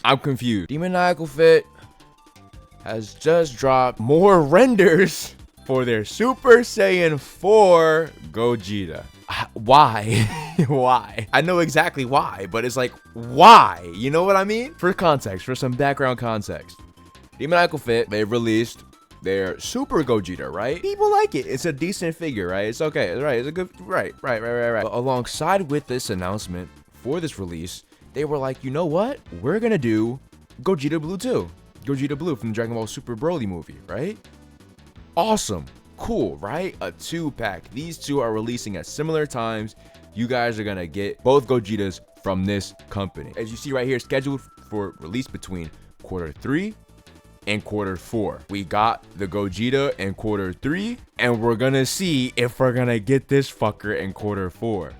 I'm confused. Demoniacal Fit has just dropped more renders for their Super Saiyan 4 Gogeta. Why? Why? I know exactly why, but it's like, why? You know what I mean? For context, for some background context, Demoniacal Fit, they released their Super Gogeta, right? People like it. It's a decent figure, right? It's okay, right? It's a good, right. But alongside with this announcement for this release, they were like, you know what? We're gonna do Gogeta Blue 2. Gogeta Blue from the Dragon Ball Super Broly movie, right? Awesome. Cool, right? A 2-pack. These two are releasing at similar times. You guys are gonna get both Gogetas from this company. As you see right here, scheduled for release between Q3 and Q4. We got the Gogeta in Q3, and we're gonna see if we're gonna get this fucker in Q4.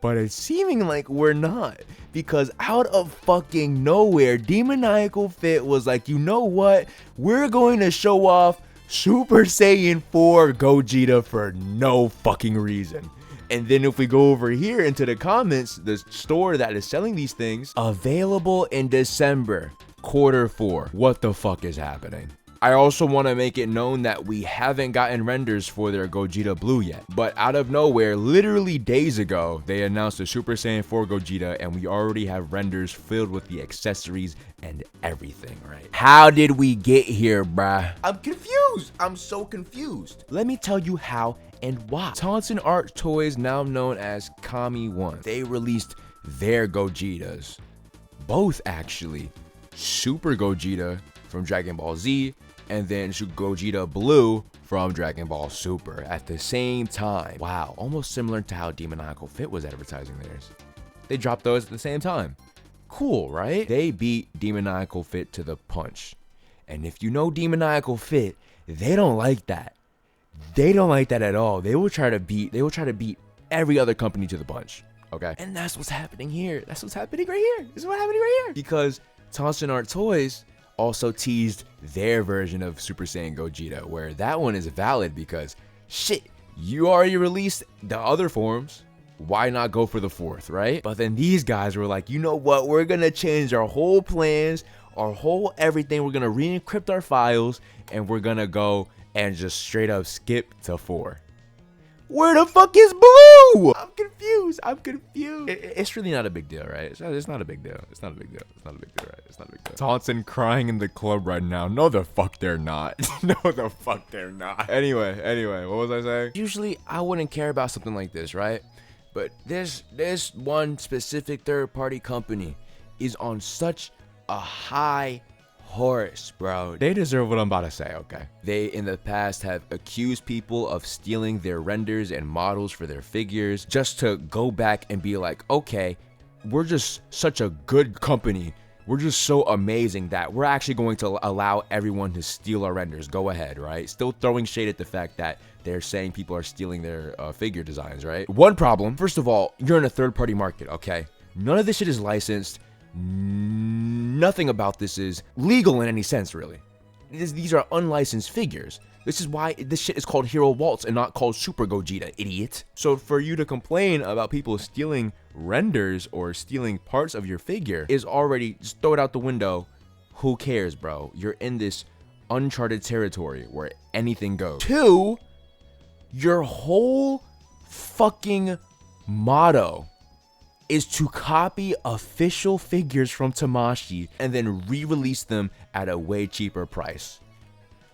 But it's seeming like we're not, because out of fucking nowhere, Demoniacal Fit was like, you know what? We're going to show off Super Saiyan 4 Gogeta for no fucking reason. And then if we go over here into the comments, the store that is selling these things, available in December, Q4. What the fuck is happening? I also want to make it known that we haven't gotten renders for their Gogeta Blue yet. But out of nowhere, literally days ago, they announced the Super Saiyan 4 Gogeta, and we already have renders filled with the accessories and everything, right? How did we get here, bruh? I'm confused. I'm so confused. Let me tell you how and why. Taunton Art Toys, now known as Kami 1, they released their Gogetas. Both actually. Super Gogeta from Dragon Ball Z, and then Gogeta Blue from Dragon Ball Super at the same time. Wow, almost similar to how Demoniacal Fit was advertising theirs. They dropped those at the same time. Cool, right? They beat Demoniacal Fit to the punch. And if you know Demoniacal Fit, they don't like that. They don't like that at all. They will try to beat every other company to the punch. Okay? And that's what's happening here. That's what's happening right here. This is what's happening right here. Because Taunton Art Toys also teased their version of Super Saiyan Gogeta, where that one is valid because, shit, you already released the other forms. Why not go for the fourth, right? But then these guys were like, you know what? We're going to change our whole plans, our whole everything. We're going to re-encrypt our files, and we're going to go and just straight up skip to 4. Where the fuck is Blue? I'm confused. It's really not a big deal, right? It's not a big deal. It's not a big deal, right? It's not a big deal. Taunton crying in the club right now. No, the fuck they're not. No, the fuck they're not. Anyway, what was I saying? Usually, I wouldn't care about something like this, right? But this one specific third-party company is on such a high horse, bro. They deserve what I'm about to say, okay? They, in the past, have accused people of stealing their renders and models for their figures just to go back and be like, okay, we're just such a good company. We're just so amazing that we're actually going to allow everyone to steal our renders. Go ahead, right? Still throwing shade at the fact that they're saying people are stealing their figure designs, right? One problem, first of all, you're in a third-party market, okay? None of this shit is licensed. Nothing about this is legal in any sense, really. These are unlicensed figures. This is why this shit is called Hero Waltz and not called Super Gogeta, idiot. So for you to complain about people stealing renders or stealing parts of your figure is already, just throw it out the window. Who cares, bro? You're in this uncharted territory where anything goes. 2, your whole fucking motto is to copy official figures from Tamashii and then re-release them at a way cheaper price.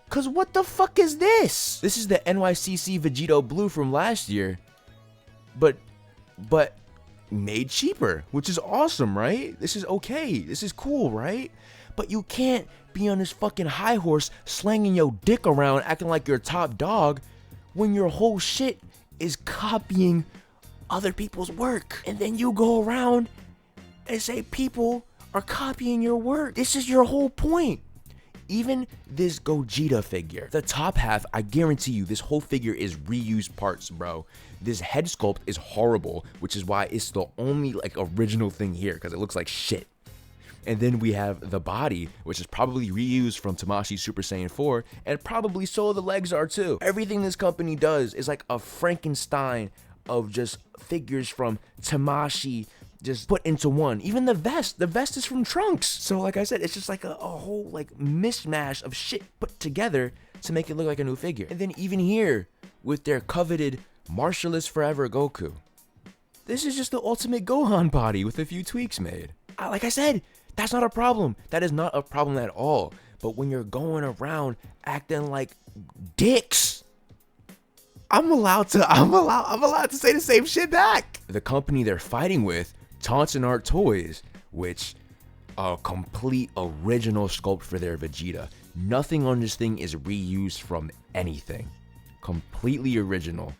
Cause what the fuck is this? This is the NYCC Vegito Blue from last year, but made cheaper, which is awesome, right? This is okay. This is cool, right? But you can't be on this fucking high horse slanging your dick around acting like you're top dog when your whole shit is copying other people's work, and then you go around and say people are copying your work. This is your whole point. Even this Gogeta figure, the top half, I guarantee you this whole figure is reused parts, bro. This head sculpt is horrible, which is why it's the only like original thing here, because it looks like shit. And then we have the body, which is probably reused from Tamashii Super Saiyan 4, and probably so the legs are too. Everything this company does is like a Frankenstein of just figures from Tamashii just put into one. Even the vest is from Trunks. So like I said, it's just like a whole like mishmash of shit put together to make it look like a new figure. And then even here with their coveted Martialist Forever Goku, this is just the ultimate Gohan body with a few tweaks made. Like I said, that's not a problem. That is not a problem at all. But when you're going around acting like dicks, I'm allowed to say the same shit back. The company they're fighting with, Taunton Art Toys, which a complete original sculpt for their Vegeta. Nothing on this thing is reused from anything. Completely original.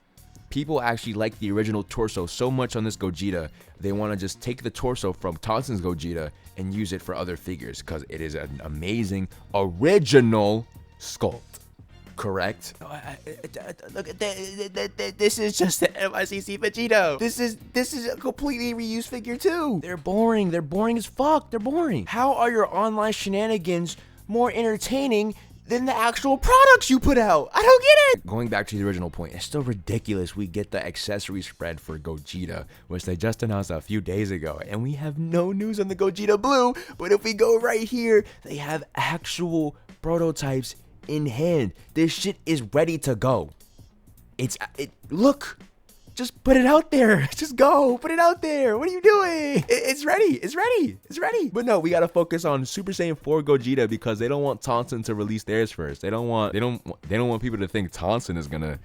People actually like the original torso so much on this Gogeta, they want to just take the torso from Taunton's Gogeta and use it for other figures because it is an amazing original sculpt. Correct? Look at that. This is just the MICC Vegito. This is a completely reused figure too. They're boring. They're boring as fuck. They're boring. How are your online shenanigans more entertaining than the actual products you put out? I don't get it. Going back to the original point, it's still ridiculous we get the accessory spread for Gogeta, which they just announced a few days ago, and we have no news on the Gogeta Blue. But if we go right here, they have actual prototypes in hand. This shit is ready to go. Look, just put it out there. Just go, put it out there. What are you doing? It's ready. It's ready. It's ready. But no, we gotta focus on Super Saiyan 4 Gogeta because they don't want Taunton to release theirs first. They don't want people to think Taunton is gonna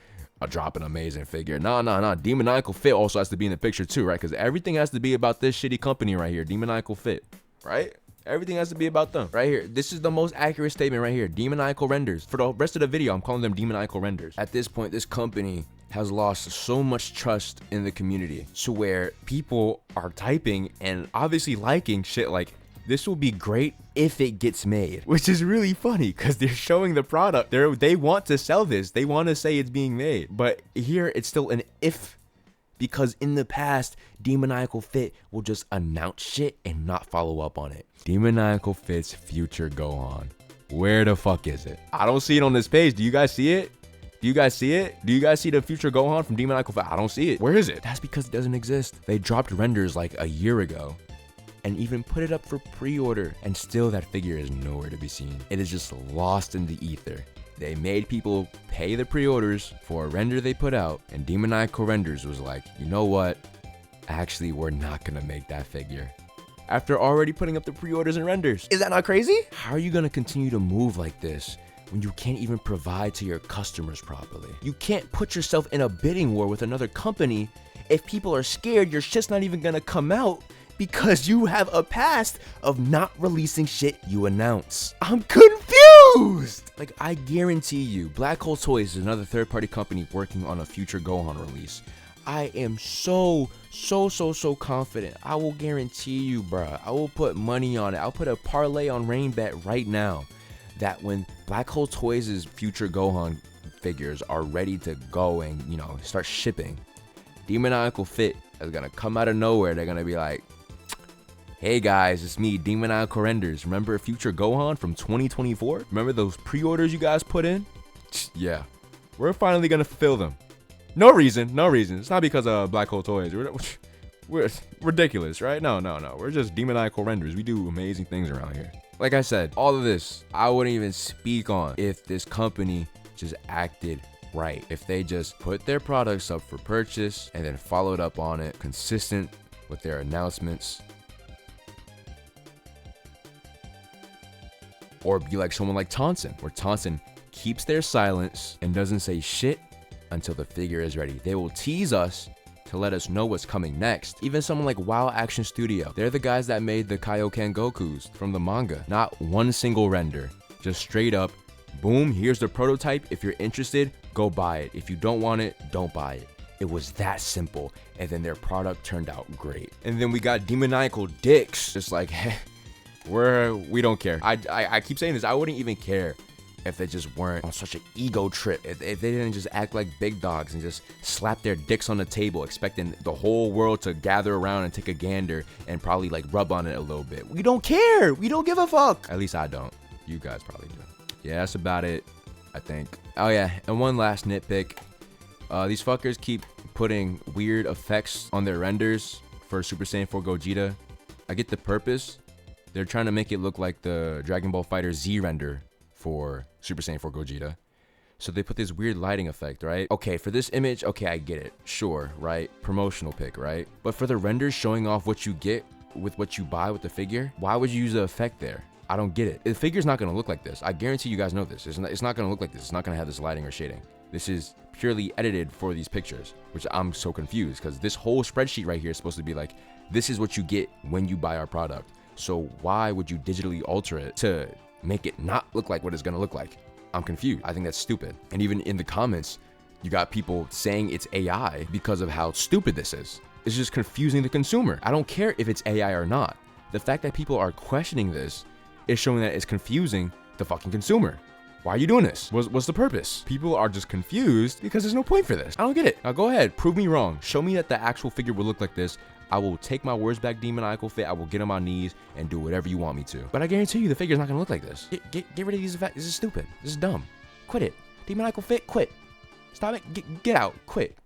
drop an amazing figure. Nah. Demoniacal Fit also has to be in the picture too, right? Because everything has to be about this shitty company right here, Demoniacal Fit, right? Everything has to be about them. Right here. This is the most accurate statement right here. Demoniacal Renders. For the rest of the video, I'm calling them Demoniacal Renders. At this point, this company has lost so much trust in the community to where people are typing and obviously liking shit like, this will be great if it gets made. Which is really funny because they're showing the product. They want to sell this. They want to say it's being made. But here, it's still an if. Because in the past, Demoniacal Fit will just announce shit and not follow up on it. Demoniacal Fit's future Gohan. Where the fuck is it? I don't see it on this page. Do you guys see it? Do you guys see it? Do you guys see the future Gohan from Demoniacal Fit? I don't see it. Where is it? That's because it doesn't exist. They dropped renders like a year ago and even put it up for pre-order, and still that figure is nowhere to be seen. It is just lost in the ether. They made people pay the pre-orders for a render they put out, and Demoniacal Renders was like, you know what? Actually, we're not gonna make that figure. After already putting up the pre-orders and renders. Is that not crazy? How are you gonna continue to move like this when you can't even provide to your customers properly? You can't put yourself in a bidding war with another company if people are scared your shit's not even gonna come out because you have a past of not releasing shit you announce. I'm confused! Like, I guarantee you, Black Hole Toys is another third-party company working on a future Gohan release. I am so confident. I will guarantee you, bruh. I will put money on it. I'll put a parlay on Rain Bet right now that when Black Hole Toys' future Gohan figures are ready to go and, you know, start shipping, Demoniacal Fit is gonna come out of nowhere. They're gonna be like, hey guys, it's me, Demoniacal Renders. Remember future Gohan from 2024? Remember those pre-orders you guys put in? Yeah, we're finally gonna fulfill them. No reason. It's not because of Black Hole Toys. We're ridiculous, right? No. We're just Demoniacal Renders. We do amazing things around here. Like I said, all of this, I wouldn't even speak on if this company just acted right. If they just put their products up for purchase and then followed up on it, consistent with their announcements. Or be like someone like Taunton, where Taunton keeps their silence and doesn't say shit until the figure is ready. They will tease us to let us know what's coming next. Even someone like WoW Action Studio, they're the guys that made the Kaioken Gokus from the manga. Not one single render, just straight up, boom, here's the prototype. If you're interested, go buy it. If you don't want it, don't buy it. It was that simple, and then their product turned out great. And then we got Demoniacal Dicks, just like, we don't care. I keep saying this, I wouldn't even care if they just weren't on such an ego trip. If they didn't just act like big dogs and just slap their dicks on the table, expecting the whole world to gather around and take a gander and probably like rub on it a little bit. We don't care. We don't give a fuck. At least I don't. You guys probably do. Yeah, that's about it, I think. Oh yeah, and one last nitpick. These fuckers keep putting weird effects on their renders for Super Saiyan 4 Gogeta. I get the purpose. They're trying to make it look like the Dragon Ball Fighter Z render for Super Saiyan 4 Gogeta. So they put this weird lighting effect, right? Okay, for this image, okay, I get it. Sure, right? Promotional pic, right? But for the renders showing off what you get with what you buy with the figure, why would you use the effect there? I don't get it. The figure's not going to look like this. I guarantee you guys know this. It's not going to look like this. It's not going to have this lighting or shading. This is purely edited for these pictures, which I'm so confused because this whole spreadsheet right here is supposed to be like, this is what you get when you buy our product. So why would you digitally alter it to make it not look like what it's going to look like? I'm confused. I think that's stupid. And even in the comments, you got people saying it's AI because of how stupid this is. It's just confusing the consumer. I don't care if it's AI or not. The fact that people are questioning this is showing that it's confusing the fucking consumer. Why are you doing this? What's the purpose? People are just confused because there's no point for this. I don't get it. Now go ahead, prove me wrong. Show me that the actual figure will look like this. I will take my words back, demoniacal fit. I will get on my knees and do whatever you want me to. But I guarantee you the figure's not gonna look like this. Get rid of these effects. This is stupid. This is dumb. Quit it. Demoniacal fit, quit. Stop it. Get out. Quit.